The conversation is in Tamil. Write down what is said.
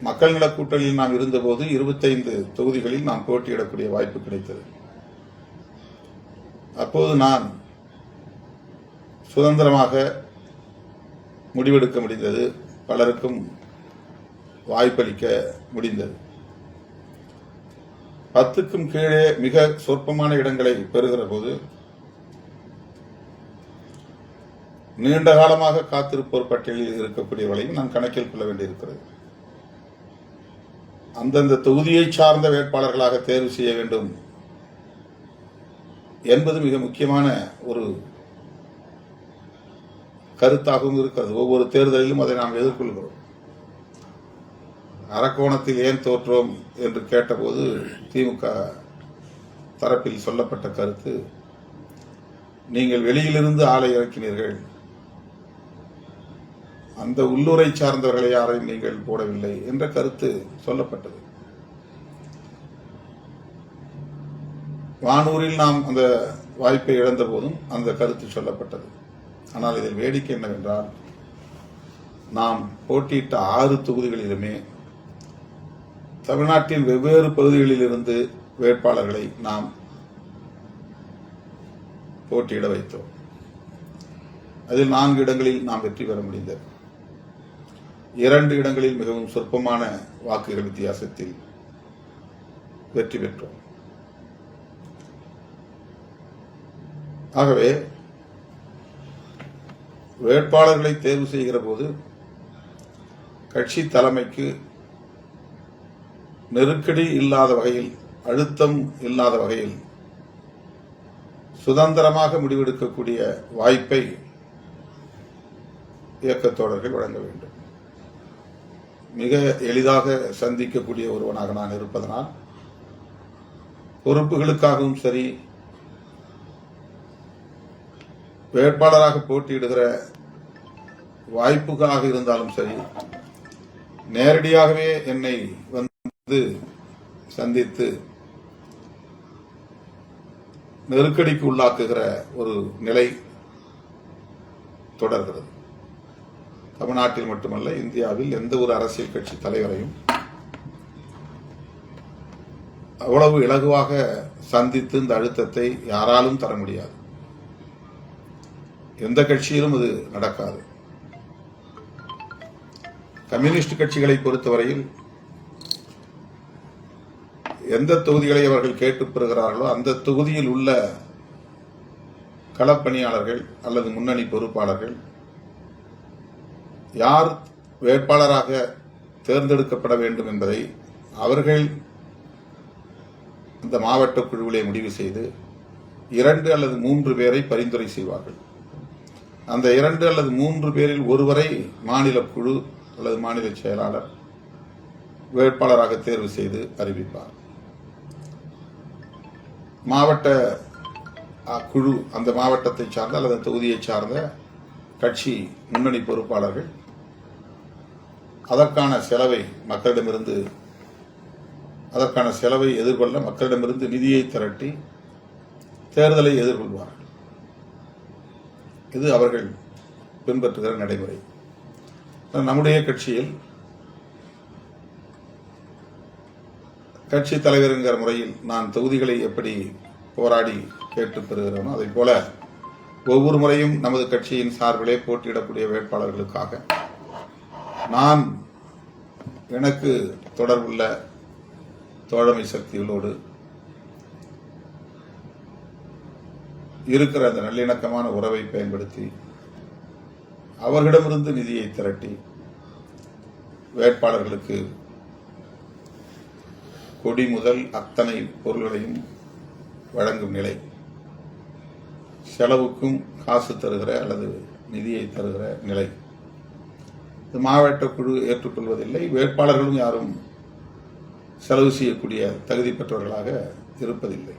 மக்கள் நல கூட்டணியில் நாம் இருந்தபோது 25 தொகுதிகளில் நாம் போட்டியிடக்கூடிய வாய்ப்பு கிடைத்தது. அப்போது நான் சுதந்திரமாக முடிவெடுக்க முடிந்தது, பலருக்கும் வாய்ப்பளிக்க முடிந்தது. 10க்கும் கீழே மிக சொற்பமான இடங்களை பெறுகிற போது நீண்ட காலமாக காத்திருப்போர் பட்டியலில் இருக்கக்கூடியவர்களையும் நான் கணக்கில் கொள்ள வேண்டியிருக்கிறது. அந்தந்த தொகுதியை சார்ந்த வேட்பாளர்களாக தேர்வு செய்ய வேண்டும் என்பது மிக முக்கியமான ஒரு கருத்தாகவும் இருக்கிறது. ஒவ்வொரு தேர்தலிலும் அதை நாம் எதிர்கொள்கிறோம். அரக்கோணத்தில் ஏன் தோற்றோம் என்று கேட்டபோது திமுக தரப்பில் சொல்லப்பட்ட கருத்து, நீங்கள் வெளியிலிருந்து ஆளை இறக்கினீர்கள், அந்த உள்ளூரை சார்ந்தவர்களை யாரையும் நீங்கள் போடவில்லை என்ற கருத்து சொல்லப்பட்டது. வானூரில் நாம் அந்த வாய்ப்பை இழந்த போதும் அந்த கருத்து சொல்லப்பட்டது. ஆனால் இதில் வேடிக்கை என்னவென்றால், நாம் போட்டியிட்ட 6 தொகுதிகளிலுமே தமிழ்நாட்டின் வெவ்வேறு பகுதிகளில் இருந்து வேட்பாளர்களை நாம் போட்டியிட வைத்தோம். அதில் 4 இடங்களில் நாம் வெற்றி பெற முடிந்தது. 2 இடங்களில் மிகவும் சொற்பமான வாக்குகள் வித்தியாசத்தில் வெற்றி பெற்றோம். ஆகவே வேட்பாளர்களை தேர்வு செய்கிற போது கட்சி தலைமைக்கு நெருக்கடி இல்லாத வகையில், அழுத்தம் இல்லாத வகையில் சுதந்திரமாக முடிவெடுக்கக்கூடிய வாய்ப்பை இயக்கத் தோழர்கள் வழங்க வேண்டும். மிக எளிதாக சந்திக்கக்கூடிய ஒருவனாக நான் இருப்பதனால் பொறுப்புகளுக்காகவும் சரி, வேட்பாளராக போட்டியிடுகிற வாய்ப்புக்காக இருந்தாலும் சரி, நேரடியாகவே என்னை வந்து சந்தித்து நெருக்கடிக்கு உள்ளாக்குகிற ஒரு நிலை தொடர்கிறது. தமிழ்நாட்டில் மட்டுமல்ல, இந்தியாவில் எந்த ஒரு அரசியல் கட்சி தலைவரையும் அவ்வளவு இலகுவாக சந்தித்து இந்த அழுத்தத்தை யாராலும் தர முடியாது. எந்த கட்சியிலும் அது நடக்காது. கம்யூனிஸ்ட் கட்சிகளை பொறுத்தவரையில் எந்த தொகுதிகளை அவர்கள் கேட்டுப் பெறுகிறார்களோ அந்த தொகுதியில் உள்ள களப்பணியாளர்கள் அல்லது முன்னணி பொறுப்பாளர்கள் யார் வேட்பாளராக தேர்ந்தெடுக்கப்பட வேண்டும் என்பதை அவர்கள் அந்த மாவட்ட குழுவிலே முடிவு செய்து 2 அல்லது 3 பேரை பரிந்துரை செய்வார்கள். அந்த 2 அல்லது 3 பேரில் ஒருவரை மாநில குழு அல்லது மாநில செயலாளர் வேட்பாளராக தேர்வு செய்து அறிவிப்பார். மாவட்ட குழு அந்த மாவட்டத்தை சார்ந்த அல்லது தொகுதியை சார்ந்த கட்சி முன்னணி பொறுப்பாளர்கள் அதற்கான செலவை எதிர்கொள்ள மக்களிடமிருந்து நிதியை திரட்டி தேர்தலை எதிர்கொள்வார்கள். இது அவர்கள் பின்பற்றுகிற நடைமுறை. நம்முடைய கட்சியில் கட்சி தலைவர் என்கிற முறையில் நான் தொகுதிகளை எப்படி போராடி கேட்டுப் பெறுகிறேனோ அதை போல ஒவ்வொரு முறையும் நமது கட்சியின் சார்பிலே போட்டியிடக்கூடிய வேட்பாளர்களுக்காக நான் எனக்கு தொடர்புள்ள தோழமை சக்திகளோடு இருக்கிற அந்த நல்லிணக்கமான உறவை பயன்படுத்தி அவர்களிடமிருந்து நிதியை திரட்டி வேட்பாளர்களுக்கு கொடி முதல் அத்தனை பொருள்களையும் வழங்கும் நிலை, செலவுக்கும் காசு தருகிற அல்லது நிதியை தருகிற நிலை மாவட்ட குழு ஏற்றுக்கொள்வதில்லை. வேட்பாளர்களும் யாரும் செலவு செய்யக்கூடிய தகுதி பெற்றவர்களாக இருப்பதில்லை.